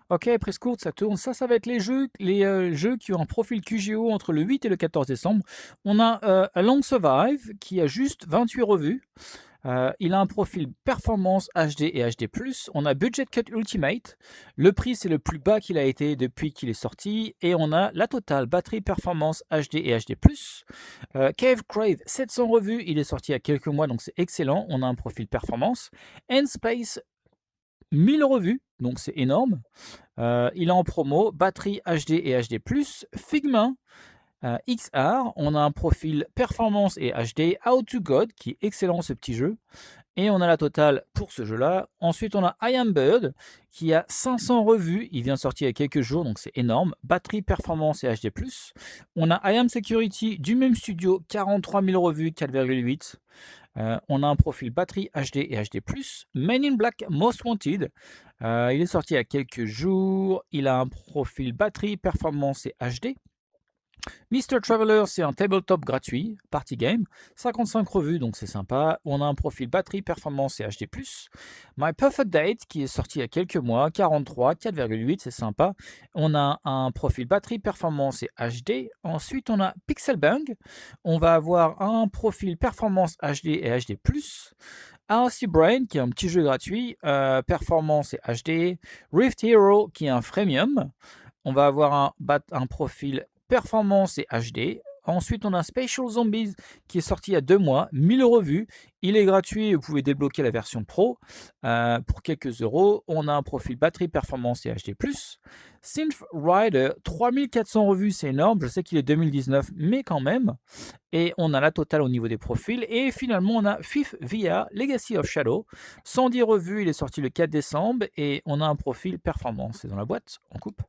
Ok, prise courte, ça tourne. Ça va être les jeux qui ont un profil QGO entre le 8 et le 14 décembre. On a A Long Survive qui a juste 28 revues. Il a un profil performance HD et HD+. On a Budget Cut Ultimate. Le prix, c'est le plus bas qu'il a été depuis qu'il est sorti. Et on a la totale batterie performance HD et HD+. Cave Crave, 700 revues. Il est sorti il y a quelques mois, donc c'est excellent. On a un profil performance. Endspace, 1000 revues, donc c'est énorme. Il est en promo, batterie HD et HD+. Figma, XR, on a un profil performance et HD. How to God, qui est excellent ce petit jeu. Et on a la totale pour ce jeu-là. Ensuite, on a I Am Bird, qui a 500 revues. Il vient de sortir il y a quelques jours, donc c'est énorme. Batterie, performance et HD+. On a I Am Security du même studio, 43 000 revues, 4,8. On a un profil batterie HD et HD+. Men in Black Most Wanted. Il est sorti il y a quelques jours. Il a un profil batterie, performance et HD. Mr. Traveler, c'est un tabletop gratuit, party game, 55 revues, donc c'est sympa. On a un profil batterie, performance et HD+. My Perfect Date, qui est sorti il y a quelques mois, 43, 4,8, c'est sympa. On a un profil batterie, performance et HD. Ensuite, on a Pixel Bang. On va avoir un profil performance HD et HD+. RC Brain, qui est un petit jeu gratuit, performance et HD. Rift Hero, qui est un freemium. On va avoir un profil performance et HD. Ensuite, on a Spatial Zombies qui est sorti il y a 2 mois, 1000 revues. Il est gratuit, vous pouvez débloquer la version pro pour quelques euros. On a un profil batterie, performance et HD+. Synth Rider, 3400 revues, c'est énorme. Je sais qu'il est 2019, mais quand même. Et on a la totale au niveau des profils. Et finalement, on a Fifth VR, Legacy of Shadow. 110 revues, il est sorti le 4 décembre. Et on a un profil performance. C'est dans la boîte, on coupe.